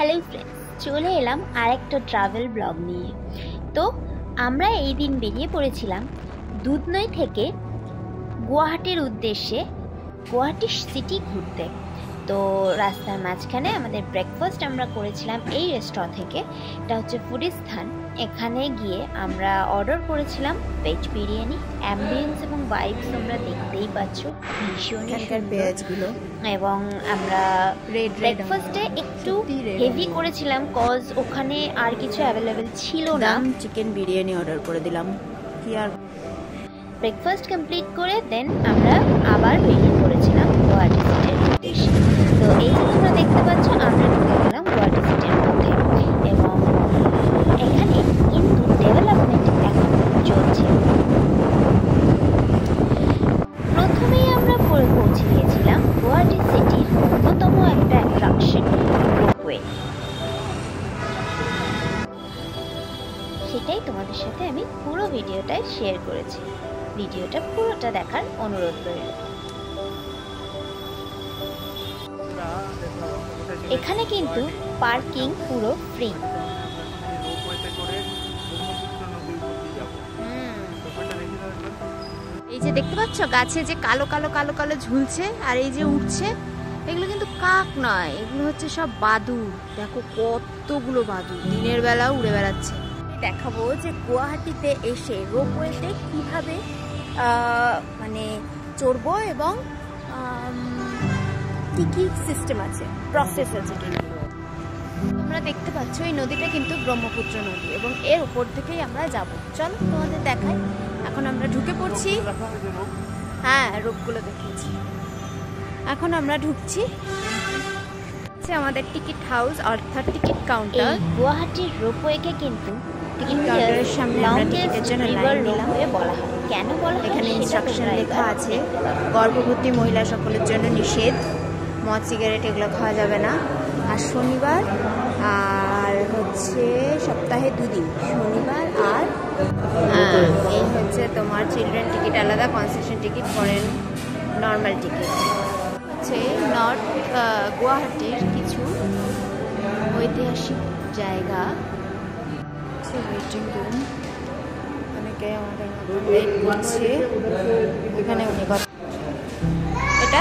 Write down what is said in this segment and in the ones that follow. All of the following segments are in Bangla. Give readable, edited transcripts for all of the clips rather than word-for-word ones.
হ্যালো ফ্রেন্ডস, চলে এলাম আরেকটা ট্রাভেল ব্লগ নিয়ে। তো আমরা এই দিন বেরিয়ে পড়েছিলাম দুধনৈ থেকে গুয়াহাটির উদ্দেশ্যে, গুয়াহাটি সিটি ঘুরতে। তো রাস্তার মাঝখানে আমাদের ব্রেকফাস্ট আমরা করেছিলাম এই রেস্টুরেন্ট থেকে। এটা হচ্ছে ফুডিস্থান। এখানে গিয়ে আমরা অর্ডার করেছিলাম ভেজ বিরিয়ানি। অ্যাম্বিয়েন্স এবং ভাইবস তোমরা দেখতেই পাচ্ছ, ভীষণই পেঁয়াজগুলো। এবং আমরা ব্রেকফাস্টে একটু হেভি করেছিলাম কজ ওখানে আর কিছু অ্যাভেলেবেল ছিল না। চিকেন বিরিয়ানি অর্ডার করে দিলাম। কি আর ব্রেকফাস্ট কমপ্লিট করে দেন আমরা আবার বেরিয়ে পড়েছিলাম গুয়াহাটি সিটির উদ্দেশ্যে। তো এই যে তোমরা দেখতে পাচ্ছ, আমরা ঢুকে গেলাম গুয়াহাটি সিটির মধ্যে এবং এখানে কিন্তু ডেভেলপমেন্ট এখন চলছে। প্রথমেই আমরা পৌঁছে গিয়েছিলাম গুয়াহাটি সিটির অন্যতম একটা অ্যাট্রাকশন রোপওয়ে। সেটাই তোমাদের সাথে আমি পুরো ভিডিওটাই শেয়ার করেছি। ভিডিওটা পুরোটা দেখার অনুরোধ রইল। এখানে কিন্তু পার্কিং পুরো ফ্রি। এই যে দেখতে পাচ্ছ গাছে যে কালো কালো কালো কালো ঝুলছে আর এই যে উঠছে, এগুলো কিন্তু কাক নয়, এগুলো হচ্ছে সব বাদুড়। দেখো কতগুলো বাদুড় দিনের বেলা উড়ে বেড়াচ্ছে। দেখাবো যে গুয়াহাটিতে এসে রোপওয়েতে কিভাবে মানে চড়বো এবং কি কি সিস্টেম আছে, প্রসেস আছে। তোমরা দেখতে পাচ্ছ এই নদীটা কিন্তু ব্রহ্মপুত্র নদী এবং এর উপর থেকেই আমরা যাব। চলো তোমাদের দেখাই। এখন আমরা ঢুকে পড়ছি। হ্যাঁ, রোপগুলো দেখিয়েছি। এখন আমরা ঢুকছি আমাদের টিকিট হাউস অর্থাৎ টিকিট কাউন্টার। গুয়াহাটির রোপওয়েকে কিন্তু টিকিট কাউন্টারের সামনে আমরা টিকিটের জন্য লাইন দিলাম বলা হয়। কেন বলা হয়? এখানে ইনস্ট্রাকশন লেখা আছে, গর্ভবতী মহিলা সকলের জন্য নিষেধ, মদ সিগারেট এগুলো খাওয়া যাবে না। আর শনিবার আর হচ্ছে সপ্তাহে 2 দিন, শনিবার আর এই হচ্ছে তোমার চিলড্রেন টিকিট আলাদা, concession ticket, foreign normal ticket. হচ্ছে নর্থ গুয়াহাটির কিছু ঐতিহাসিক জায়গা। ওয়েটিং রুম, অনেকে আমাদের ওয়েট করছে এখানে। এটা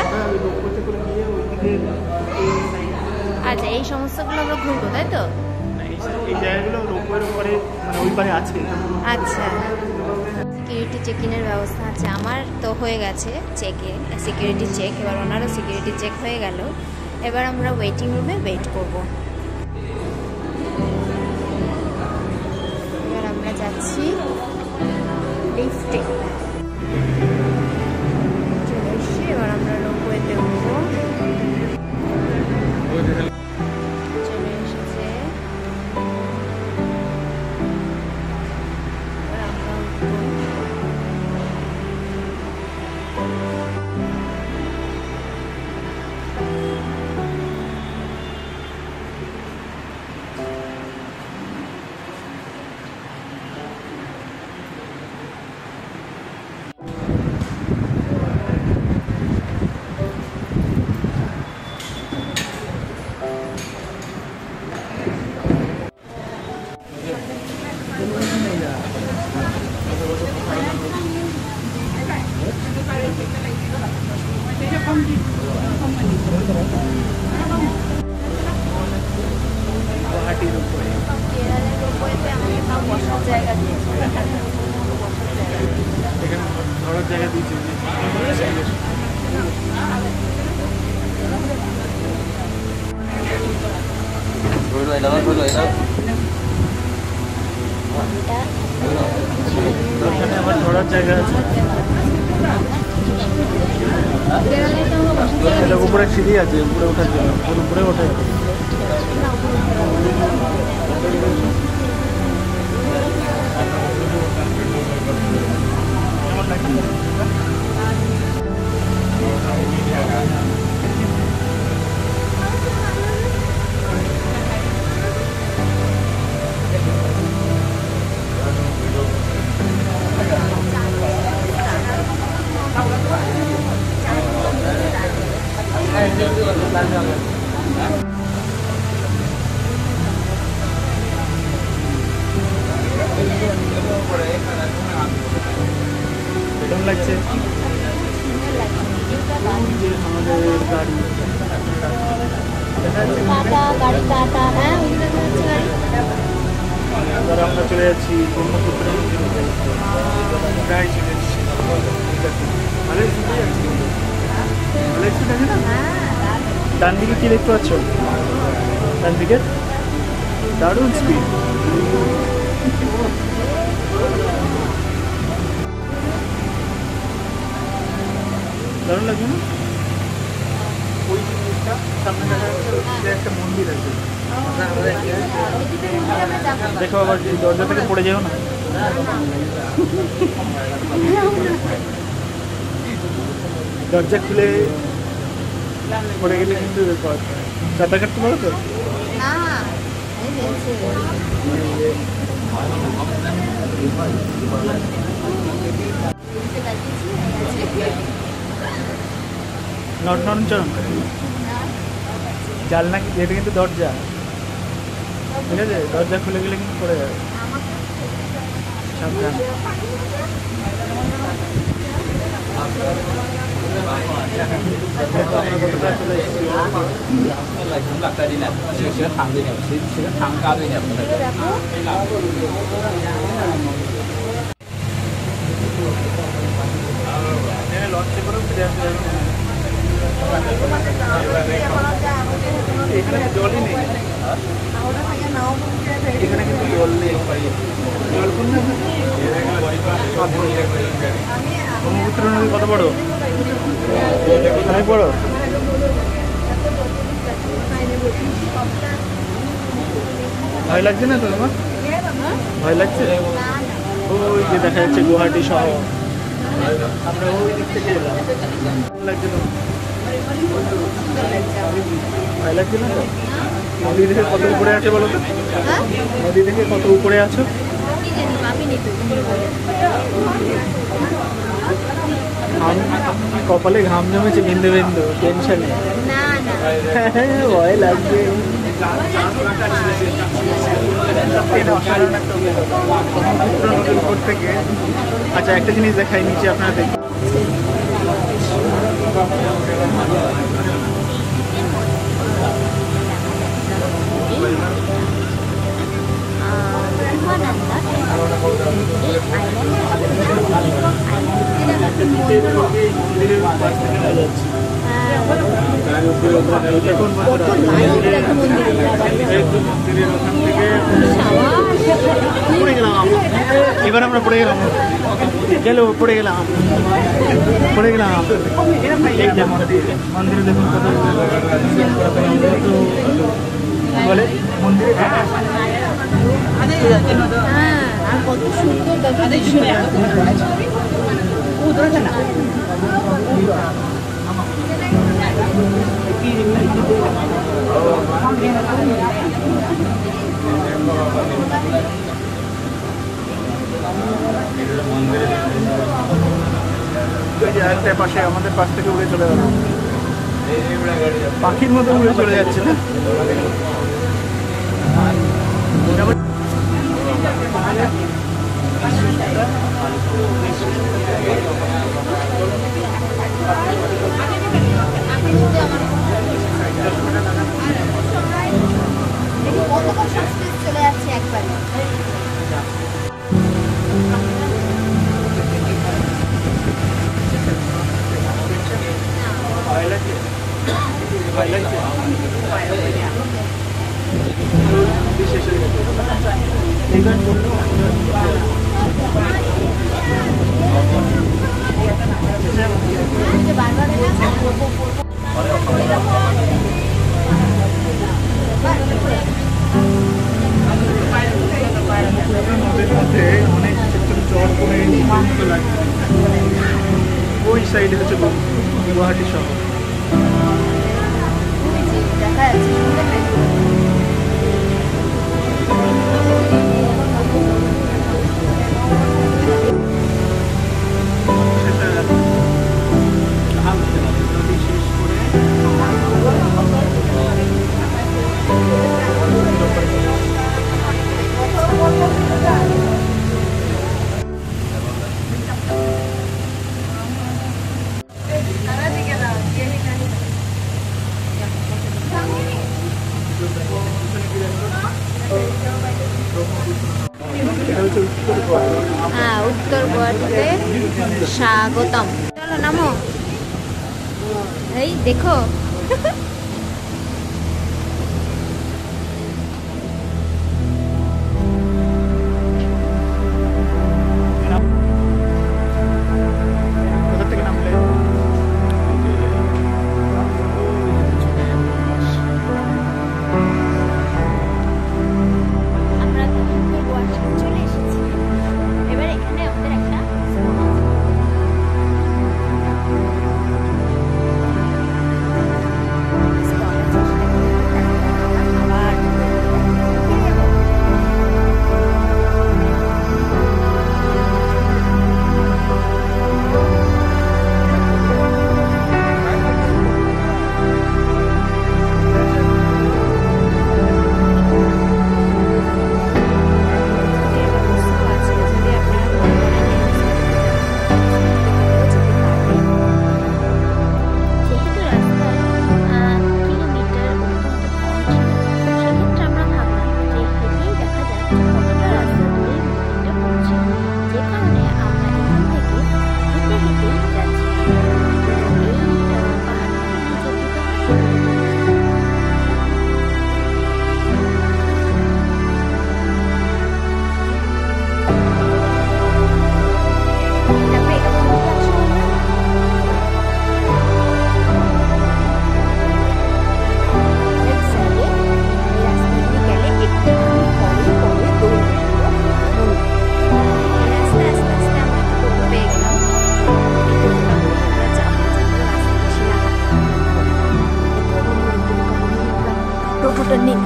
আচ্ছা, এই সমস্তগুলো আমরা ঘুরবো, তাই তো? আচ্ছা, সিকিউরিটি চেক ইনের ব্যবস্থা আছে। আমার তো হয়ে গেছে চেক ইন, সিকিউরিটি চেক। এবার ওনারও সিকিউরিটি চেক হয়ে গেল। এবার আমরা ওয়েটিং রুমে ওয়েট করব। এবার আমরা যাচ্ছি লিফটে। চলে এসছি, এবার আমরা রোপওয়েতে উঠবো। চলে এসেছে, এবার আমরা উঠবো। উপরে সিঁড়ি আছে, উপরে ওঠার জন্য উপরে ওঠে। টাটা গাড়ি টাটা। হ্যাঁ ওই দেখা যাচ্ছে গাড়ি। এবার আমরা চলে যাচ্ছি ব্রহ্মপুত্র নদীর প্রায় চলে এসেছি। ভালো স্পিড আছে, ভালো স্পিড আছে না? ডান দিকে কি দেখতে পাচ্ছ? ডান দিকে দারুণ স্পিড। দারুণ লাগছে না? ওই জিনিসটা সামনে দেখা যাচ্ছে, ওইদিকে একটা মন্দির আছে। দেখো আবার দরজা থেকে পড়ে যেও না। দরজা খুলে পড়ে গেলে কিন্তু সাঁতার কাটতে পারো তো? নড়ন চরণ জানলা, এটা কিন্তু দরজা, ঠিক আছে? দরজা খুলে গেলে কিন্তু পড়ে যাবে, সাবধান। লঞ্চে করে ফিরে আসতে যাবে। এখানে জলই নেই, এখানে কিন্তু জল নেই। জল কোন ব্রহ্মপুত্র নদী কত বড়, অনেক বড়। ভয় লাগছে না তো তোমার? ভয় লাগছে? ওই যে দেখা যাচ্ছে গুয়াহাটি শহর। আমরা ওই দিক থেকে এলাম। লাগছে তো? ভয় লাগছে না তো? নদী থেকে কত উপরে আছে বলো তো? নদী থেকে কত উপরে আছো? কপালে ঘাম জমেছে বিন্দু বিন্দু, টেনশনে ভয় লাগছে। নদীর উপর থেকে আচ্ছা একটা জিনিস দেখাই নিচে, আপনারা দেখুন। এবার আমরা পড়ে গেলাম, পড়ে গেলাম। এই যে মন্দিরে দেখুন কত বলে মন্দিরে কত সুন্দর দেখা একটা পাশে আমাদের পাশ থেকে উড়ে চলে গেল, পাখির মতো উড়ে চলে যাচ্ছে না? চলে যাচ্ছে একবারে। নদীর মধ্যে অনেক ছোট ছোট চর করে লাগছে। ওই সাইডে হচ্ছে গুয়াহাটি শহর। দেখা যাচ্ছে এটা হচ্ছে উত্তর গোয়া। হ্যাঁ, উত্তর গোয়াতে স্বাগতম। চলো নামো। এই দেখো, কোথা থেকে নামলে? আমরা গোয়া চলে এসেছি। এবার এখানে আমাদের একটা টোটোটা নিন।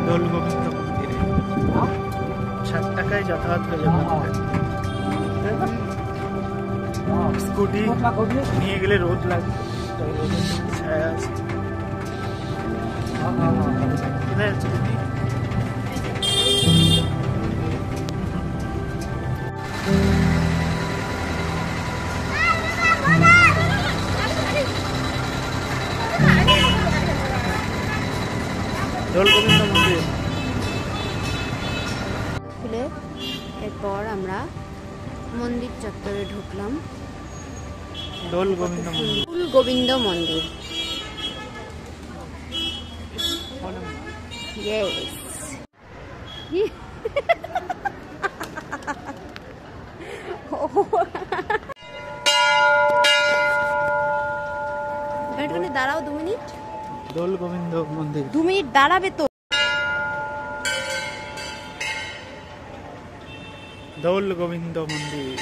দোল গোবিন্দ মন্দিরে 60 টাকায় যাতায়াত হয়ে যাবে। স্কুটি নিয়ে গেলে রোদ লাগবে, ছায়া আছে। কোথায় যাচ্ছ তুমি? দোল গোবিন্দ মন্দির। খুলে এরপর আমরা মন্দির চত্বরে ঢুকলাম। দোল গোবিন্দ মন্দির। দোল গোবিন্দ মন্দির। Yes. একটুখানি দাঁড়াও 2 মিনিট। দোল গোবিন্দ মন্দির। 2 মিনিট দাঁড়াবে তো। দোল গোবিন্দ মন্দির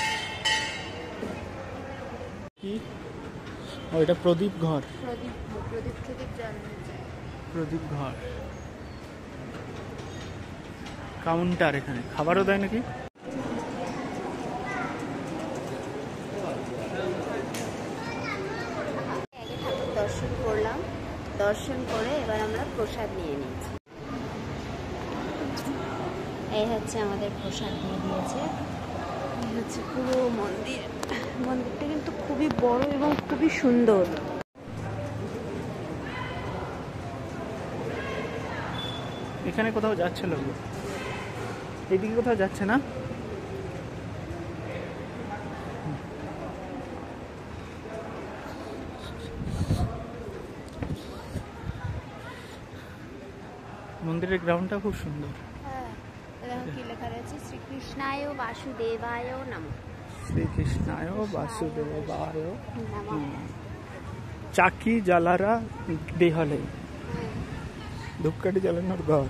কি? ওইটা প্রদীপ ঘর। প্রদীপ ঘর কাউন্টার। এখানে খাবারও দেয় নাকি? আগে ঠাকুর দর্শন করলাম, দর্শন করে এবার আমরা প্রসাদ নিয়ে নিয়েছি। এই হচ্ছে আমাদের প্রসাদ দিয়ে দিয়েছে। এই হচ্ছে পুরো মন্দির। মন্দিরটা কিন্তু খুবই বড় এবং খুবই সুন্দর। এখানে কোথাও যাচ্ছে লোক, এইদিকে কোথাও যাচ্ছে না? মন্দিরের গ্রাউন্ডটা খুব সুন্দর। কি লেখা রয়েছে? শ্রীকৃষ্ণায় বাসুদেবায় নমঃ। শ্রীকৃষ্ণায় বাসুদেবায় নমঃ। চাকি জ্বালারা দেহলে ধূপকাঠি জ্বালানোর ঘর।